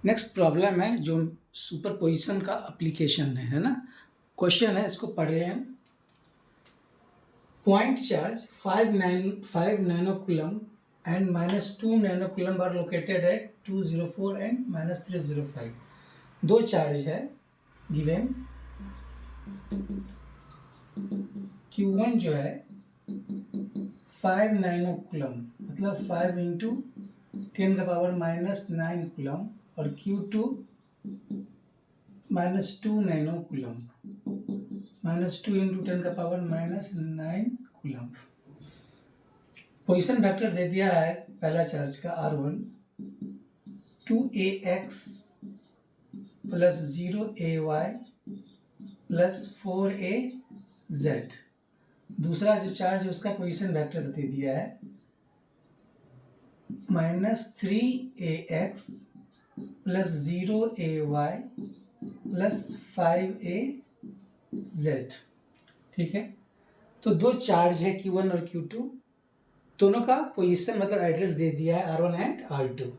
Next problem है जो superposition का एप्लीकेशन है ना। क्वेश्चन है, इसको पढ़ रहे हैं। Point charge 5 nano coulomb and -2 nano coulomb are located at 204 and -305। दो चार्ज है गिवन। Q1 जो है 5 नैनो कूलम मतलब 5 इंटू 10⁻⁻9 कूलम और Q2 -2 nano coulomb -2 into 10⁻⁻9 coulomb. Position vector दे दिया है पहला चार्ज का R1 2AX plus 0AY plus 4AZ। दूसरा जो चार्ज है उसका पोजिशन वेक्टर दे दिया है -3AX plus 0AY plus 5AZ। ठीक है, तो दो चार्ज है Q1 और Q2, दोनों का पोजीशन मतलब एड्रेस दे दिया है R1 एंड R2।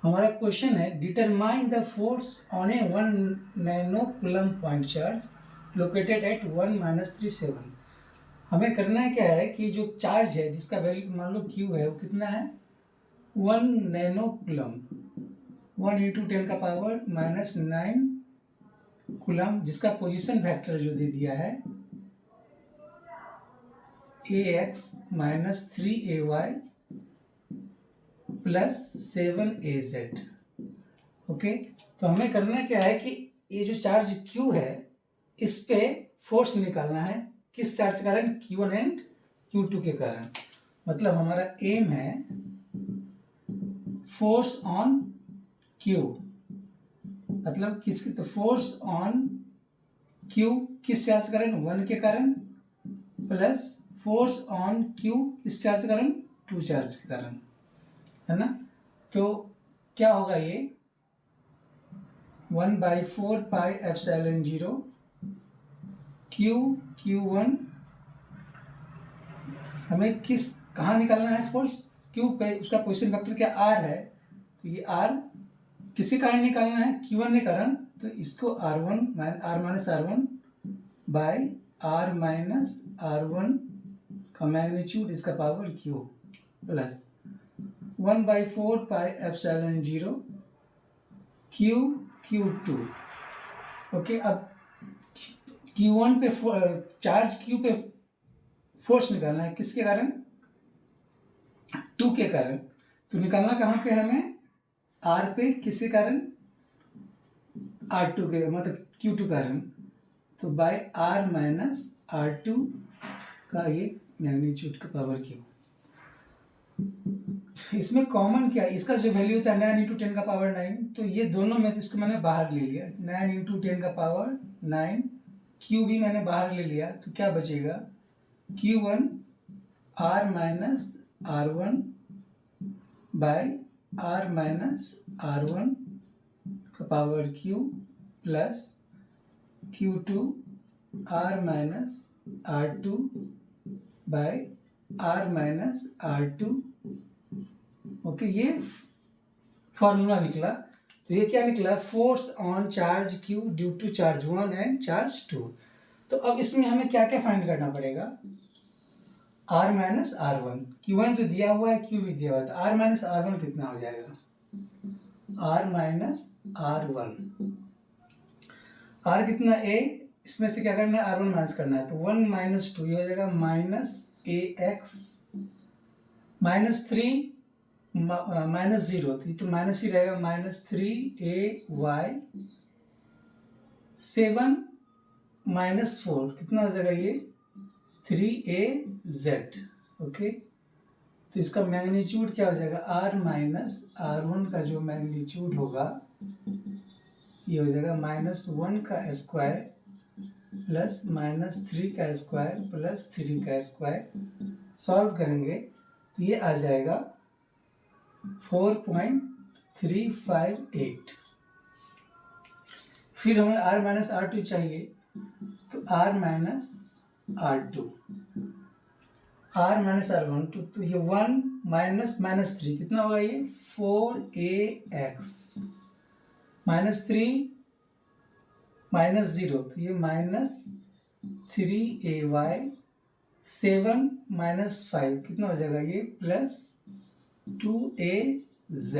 हमारा क्वेश्चन है determine the force on A 1 nano coulomb point charge located at 1 -37। हमें करना है क्या है कि जो चार्ज है जिसका वैल्यू मान लो Q है वो कितना है 1 नैनो कूलम 1 इंटू 10⁻⁻9 कूलम, जिसका पोजीशन वेक्टर जो दे दिया है AX -3AY plus 7AZ। Okay, तो हमें करना क्या है कि ये जो चार्ज Q है इस पे फोर्स निकालना है। किस चार्ज के कारण? Q1 एंड Q2 के कारण। मतलब हमारा एम है फोर्स ऑन Q, मतलब किसकी? तो फोर्स ऑन Q किस चार्ज के कारण? 1 के कारण, प्लस फोर्स ऑन Q किस चार्ज के कारण? 2 चार्ज के कारण, है ना। तो क्या होगा ये 1/4 पाई एप्सिलॉन 0 Q1। हमें कहाँ निकालना है फोर्स? Q पे। उसका पोजीशन वेक्टर क्या? R है, तो ये R किसी कारण निकालना है? Q1 के कारण। तो इसको R1 R-R1 बाई R-R1 का मैग्नीट्यूड इसका power Q plus 1/4 pi epsilon 0 Q2। Okay, अब Q1 पे चार्ज Q पे फोर्स निकालना है, किसके कारण? 2 के कारण। तो निकालना कहाँ पे हमें? R पे, किसके कारण? R2 के मतलब Q2 कारण। तो बाय R माइनस R2 का ये मैग्नीट्यूड का पावर Q। इसमें कॉमन क्या है? इसका जो वैल्यू होता है 9 इंटू 10⁻⁹, तो ये दोनों में तो इसको मैंने बाहर ले लिया। 9 इंटू 10⁻⁹, Q भी मैंने बाहर ले लिया, तो क्या बचेगा? Q1 R minus R1 by R minus R1 का power Q plus Q2 R minus R2 by R minus R2। Okay, ये फॉर्मूला निकला। तो ये क्या निकला? Force on charge Q due to charge 1 and charge 2। तो अब इसमें हमें क्या क्या फाइंड करना पड़ेगा? R माइनस R1, Q1 तो दिया हुआ है, Q भी दिया हुआ है, तो R माइनस R1 कितना हो जाएगा? R माइनस R1, R कितना? A, इसमें से क्या करना है? R1 माइनस करना है, तो 1 माइनस 2 ये हो जाएगा माइनस AX माइनस 3 माइनस 0, तो माइनस ही रहेगा, -3AY 7 माइनस 4 कितना हो जाएगा? ये 3AZ। ओके, तो इसका मैग्नीट्यूड क्या हो जाएगा? R माइनस R1 का जो मैग्नीट्यूड होगा ये हो जाएगा -1 का स्क्वायर प्लस -3 का स्क्वायर प्लस 3 का स्क्वायर। सॉल्व करेंगे तो ये आ जाएगा 4.358। फिर हमें R माइनस R2 चाहिए, तो R minus R2 R minus R one, तो ये 1 माइनस माइनस 3 कितना होगा ये 4ax, माइनस 3 माइनस 0 तो ये माइनस 3ay, 7 माइनस 5 कितना हो जाएगा ये प्लस 2az।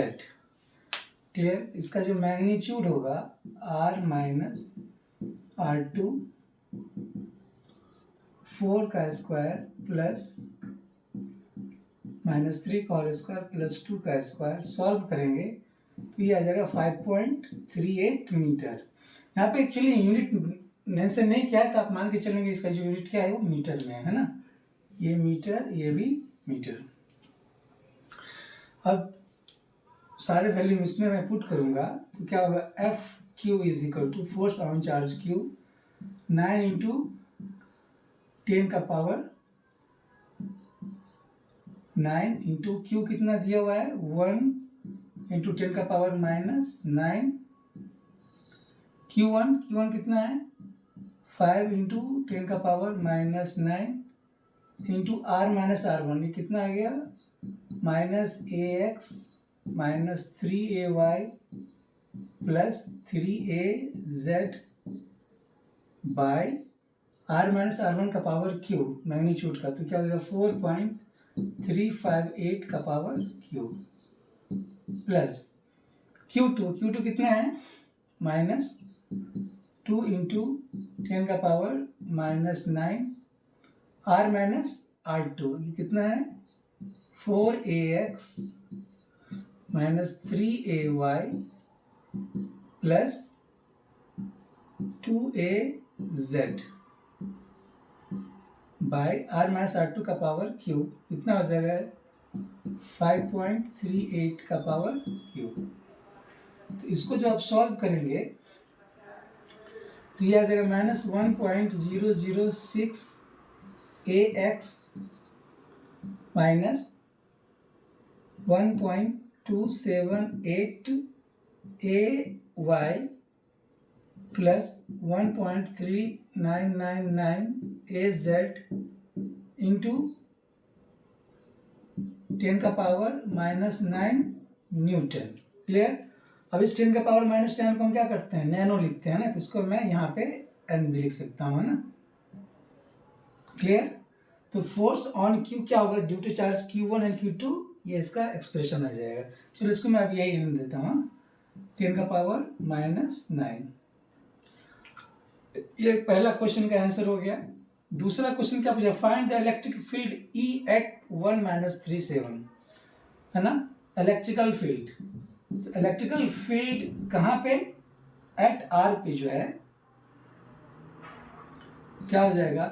क्लियर। इसका जो मैग्नीट्यूड होगा r माइनस r2 4 का स्क्वायर प्लस -3 का होल स्क्वायर प्लस 2 का स्क्वायर, सॉल्व करेंगे तो ये आ जाएगा 5.38 मीटर। यहाँ पे एक्चुअली यूनिट मेंशन नहीं किया है, तो आप मान के चलेंगे इसका जो यूनिट क्या है वो मीटर में है ना, ये मीटर ये भी मीटर। अब सारे वैल्यू इसमें मैं पुट करूंगा तो क्या होगा, F Q is equal to force on charge Q 9 into 10 का पावर 9 इंटू क्यू कितना दिया हुआ है 1 इंटू 10 का पावर -9, Q1 कितना है 5 इंटू 10 का power -9 into R minus R1, ये कितना आ गया -ax minus 3ay plus 3az by R minus R1 का पावर Q मैग्नीट्यूड का, तो क्या हो जाएगा 4.358 का पावर Q प्लस Q2 कितना है -2 इंटू 10 का पावर -9 R माइनस R2, ये कितना है 4ax minus 3ay plus 2az by R minus R2 का पावर Q, कितना हो जाएगा 5.38 का पावर Q। तो इसको जो आप सॉल्व करेंगे तो ये आ जाएगा -1.006 ax minus 1.278 ay plus 1.3999 az into 10 का पावर -9 न्यूटन। क्लियर। अब इस 10 का पावर -9 को हम क्या करते हैं नैनो लिखते हैं ना, तो इसको मैं यहाँ पे n भी लिख सकता हूँ ना। क्लियर। तो फोर्स ऑन Q क्या होगा due to charge Q1 and Q2, ये इसका एक्सप्रेशन आ जाएगा। चलो इसको मैं अब यही लिख देता हूँ 10 का पावर -9। ये पहला क्वेश्चन का आंसर हो गया। दूसरा क्वेश्चन क्या पूछा, find the electric field E at 1-37 है ना, इलेक्ट्रिकल फील्ड। तो इलेक्ट्रिकल फील्ड कहाँ पे एट R पे जो है क्या हो जाएगा,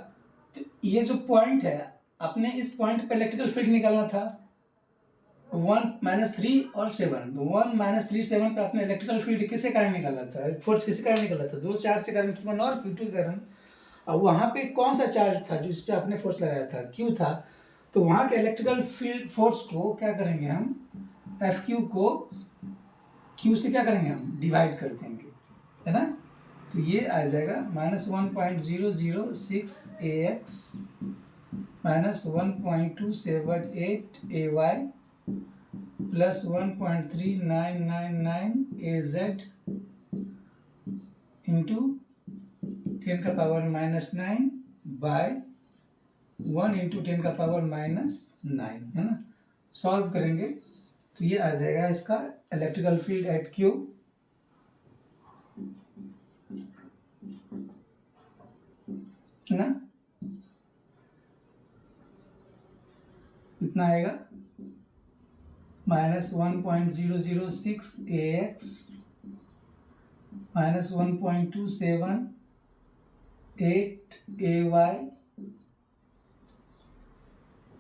तो ये जो पॉइंट है अपने इस पॉइंट पे इलेक्ट्रिकल फील्ड निकालना था 1-3 और 7, तो 1-3 7 पे अपने इलेक्ट्रिकल फील्ड किसके कारण निकाला था, फोर्स किसके कारण निकाला था, दो चार्ज के कारण Q1 और Q2 के कारण। अब वहाँ पे कौन सा चार्ज था जो इस पे आपने फोर्स लगाया था, Q था, तो वहाँ के इलेक्ट्रिकल फील्ड फोर्स को क्या करेंगे हम, FQ को Q से क्या करेंगे हम डिवाइड कर देंगे, है ना। तो ये आ जाएगा -1.006 ax minus 1.278 ay plus 1.3999 az into 10 का पावर -9 बाय 1 इंटू 10 का पावर -9, है ना। सॉल्व करेंगे तो ये आ जाएगा इसका इलेक्ट्रिकल फील्ड एट Q ना, कितना आएगा -1.006 ax minus 1.278 ay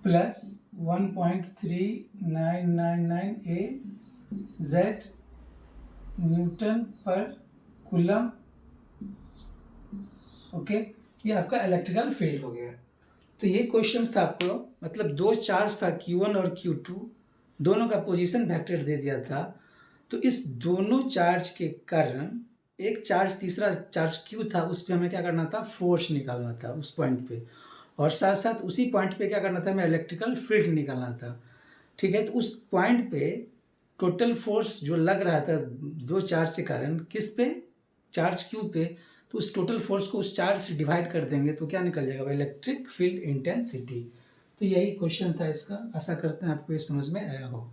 plus 1.3999 az Newton पर कूलम। ओके, ये आपका इलेक्ट्रिकल फील्ड हो गया। तो ये क्वेश्चंस था आपको, मतलब दो चार्ज था Q1 और Q2, दोनों का पोजीशन वेक्टर दे दिया था। तो इस दोनों चार्ज के कारण एक चार्ज तीसरा चार्ज Q था, उस पर हमें क्या करना था फोर्स निकालना था उस पॉइंट पे, और साथ साथ उसी पॉइंट पे क्या करना था, मैं इलेक्ट्रिकल फील्ड निकालना था। ठीक है, तो उस पॉइंट पे टोटल फोर्स जो लग रहा था दो चार्ज के कारण, किस पे, चार्ज क्यू पे, तो उस टोटल फोर्स को उस चार्ज से डिवाइड कर देंगे तो क्या निकल जाएगा, इलेक्ट्रिक फील्ड इंटेंसिटी। तो यही क्वेश्चन था इसका। आशा करते हैं आपको ये समझ में आया हो।